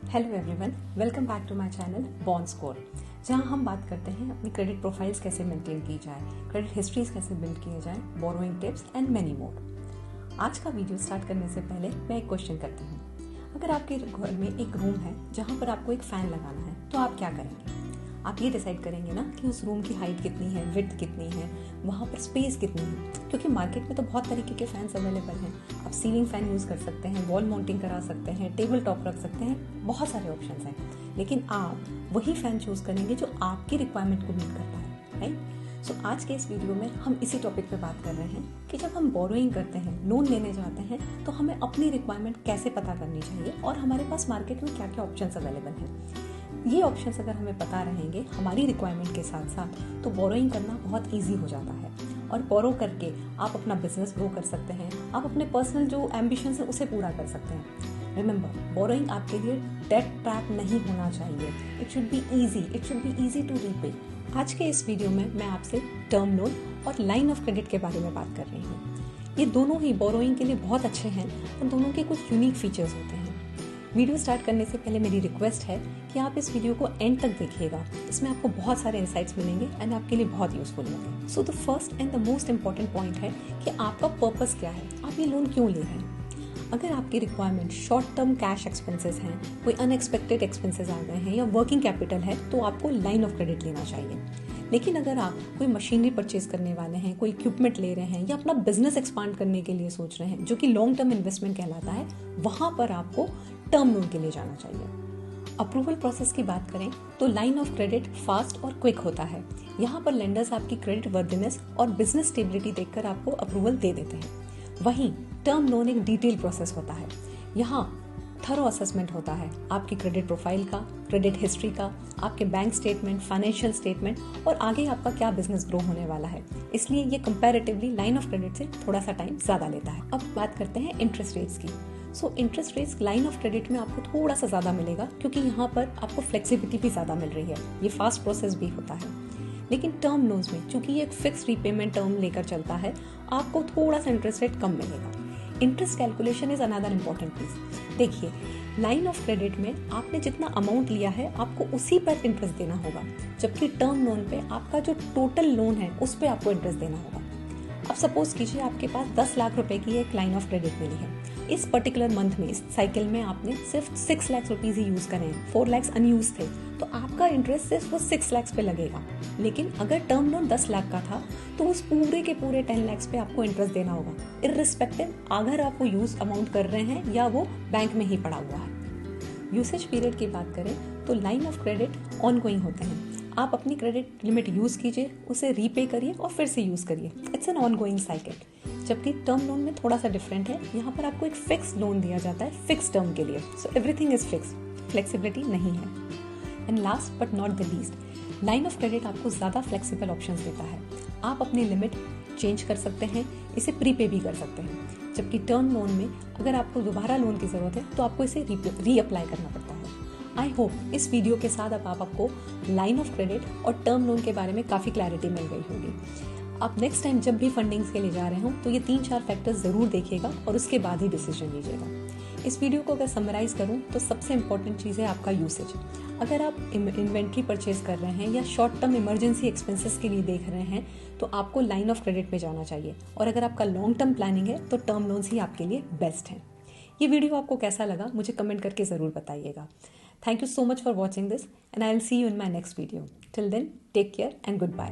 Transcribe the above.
Hello everyone, welcome back to my channel Bond Score, जहां हम बात करते हैं अपनी क्रेडिट प्रोफाइल्स कैसे मेंटेन की जाए, क्रेडिट हिस्ट्रीज कैसे बिल्ड किए जाए, borrowing tips and many more. आज का वीडियो स्टार्ट करने से पहले मैं एक क्वेश्चन करती हूँ। अगर आपके घर में एक रूम है जहाँ पर आपको एक फ़ैन लगाना है तो आप क्या करेंगे? आप ये डिसाइड करेंगे ना कि उस रूम की हाइट कितनी है, विड्थ कितनी है, वहाँ पर स्पेस कितनी है, क्योंकि मार्केट में तो बहुत तरीके के फैंस अवेलेबल हैं। आप सीलिंग फैन यूज़ कर सकते हैं, वॉल माउंटिंग करा सकते हैं, टेबल टॉप रख सकते हैं, बहुत सारे ऑप्शंस हैं। लेकिन आप वही फैन चूज़ करेंगे जो आपकी रिक्वायरमेंट को मीट करता है, राइट? सो आज के इस वीडियो में हम इसी टॉपिक पे बात कर रहे हैं कि जब हम बोरोइंग करते हैं, लोन लेने जाते हैं, तो हमें अपनी रिक्वायरमेंट कैसे पता करनी चाहिए और हमारे पास मार्केट में क्या क्या ऑप्शंस अवेलेबल हैं। ये ऑप्शंस अगर हमें पता रहेंगे हमारी रिक्वायरमेंट के साथ साथ, तो बोरोइंग करना बहुत ईजी हो जाता है। और बोरो करके आप अपना बिजनेस ग्रो कर सकते हैं, आप अपने पर्सनल जो एम्बिशंस हैं उसे पूरा कर सकते हैं। रिमेंबर, बोरोइंग आपके लिए डेट ट्रैप नहीं होना चाहिए। It should be easy to repay. आज के इस वीडियो में मैं आपसे टर्म लोन और लाइन ऑफ क्रेडिट के बारे में बात कर रही हूँ। ये दोनों ही बोरोइंग के लिए बहुत अच्छे हैं और दोनों के कुछ यूनिक फीचर्स होते हैं। वीडियो स्टार्ट करने से पहले मेरी रिक्वेस्ट है कि आप इस वीडियो को एंड तक देखिएगा। इसमें आपको बहुत सारे इंसाइट्स मिलेंगे एंड आपके लिए बहुत यूजफुल होंगे। So the first and the most important point है कि आपका पर्पस क्या है, आप ये लोन क्यों ले रहे हैं। अगर आपकी requirement short term cash expenses हैं, कोई अनएक्सपेक्टेड एक्सपेंसेस आ गए हैं या वर्किंग कैपिटल है, तो आपको लाइन ऑफ क्रेडिट लेना चाहिए। लेकिन अगर आप कोई मशीनरी परचेज करने वाले हैं, कोई इक्विपमेंट ले रहे हैं या अपना बिजनेस एक्सपांड करने के लिए सोच रहे हैं, जो कि लॉन्ग टर्म इन्वेस्टमेंट कहलाता है, वहां पर आपको टर्म लोन के लिए जाना चाहिए। अप्रूवल प्रोसेस की बात करें तो लाइन ऑफ क्रेडिट फास्ट और क्विक होता है। यहाँ पर लेंडर्स आपकी क्रेडिट वर्दिनेस और बिजनेस स्टेबिलिटी देखकर आपको अप्रूवल दे देते हैं। वहीं टर्म लोन एक डिटेल प्रोसेस होता है। यहाँ थरो असेसमेंट होता है आपकी क्रेडिट प्रोफाइल का, क्रेडिट हिस्ट्री का, आपके बैंक स्टेटमेंट, फाइनेंशियल स्टेटमेंट और आगे आपका क्या बिजनेस ग्रो होने वाला है। इसलिए ये कंपैरेटिवली लाइन ऑफ क्रेडिट से थोड़ा सा टाइम ज्यादा लेता है। अब बात करते हैं इंटरेस्ट रेट्स की। Interest rates line of credit में आपको थोड़ा सा ज़्यादा मिलेगा, क्योंकि यहाँ पर आपको फ्लेक्सिबिलिटी भी ज़्यादा मिल रही है। ये फास्ट प्रोसेस भी होता है। लेकिन टर्म लोन्स में चूंकि ये एक फिक्स रीपेमेंट टर्म लेकर चलता है, आपको थोड़ा सा इंटरेस्ट रेट कम मिलेगा। Interest calculation is another important please. देखिए, लाइन ऑफ क्रेडिट में आपने जितना अमाउंट लिया है आपको उसी पर इंटरेस्ट देना होगा, जबकि टर्म लोन पे आपका जो टोटल लोन है उस पर आपको इंटरेस्ट देना होगा। अब सपोज कीजिए आपके पास 10 लाख रुपए की एक लाइन ऑफ क्रेडिट मिली है। इस पर्टिकुलर मंथ में, इस साइकिल में आपने सिर्फ 6 लाख रुपीज ही यूज करे हैं, 4 लाख अनयूज थे, तो आपका इंटरेस्ट सिर्फ वो 6 लाख पे लगेगा। लेकिन अगर टर्म लोन 10 लाख का था तो उस पूरे के पूरे 10 लाख पे आपको इंटरेस्ट देना होगा, इररिस्पेक्टिव अगर आप वो यूज अमाउंट कर रहे हैं या वो बैंक में ही पड़ा हुआ है। यूसेज पीरियड की बात करें तो लाइन ऑफ क्रेडिट ऑनगोइंग होते हैं। आप अपनी क्रेडिट लिमिट यूज कीजिए, उसे रीपे करिए और फिर से यूज करिए। It's an ongoing cycle. जबकि टर्म लोन में थोड़ा सा डिफरेंट है। यहाँ पर आपको एक फिक्स लोन दिया जाता है फिक्स टर्म के लिए। So everything is fix, flexibility नहीं है। And last but not the least, line of credit आपको ज्यादा फ्लेक्सिबल ऑप्शंस देता है। आप अपनी लिमिट चेंज कर सकते हैं, इसे प्रीपे भी कर सकते हैं। जबकि टर्म लोन में अगर आपको दोबारा लोन की जरूरत है तो आपको इसे रीअप्लाई करना पड़ता है। आई होप इस वीडियो के साथ अब आपको लाइन ऑफ क्रेडिट और टर्म लोन के बारे में काफ़ी क्लैरिटी मिल गई होगी। आप नेक्स्ट टाइम जब भी फंडिंग्स के लिए जा रहे हो तो ये 3-4 फैक्टर्स जरूर देखिएगा और उसके बाद ही डिसीजन लीजिएगा। इस वीडियो को अगर समराइज करूं तो सबसे इंपॉर्टेंट चीज़ है आपका यूसेज। अगर आप इन्वेंट्री परचेज कर रहे हैं या शॉर्ट टर्म इमरजेंसी एक्सपेंसेस के लिए देख रहे हैं तो आपको लाइन ऑफ क्रेडिट में जाना चाहिए। और अगर आपका लॉन्ग टर्म प्लानिंग है तो टर्म लोन्स ही आपके लिए बेस्ट हैं। ये वीडियो आपको कैसा लगा मुझे कमेंट करके ज़रूर बताइएगा। Thank you so much for watching this, and I'll see you in my next video. Till then, take care and goodbye.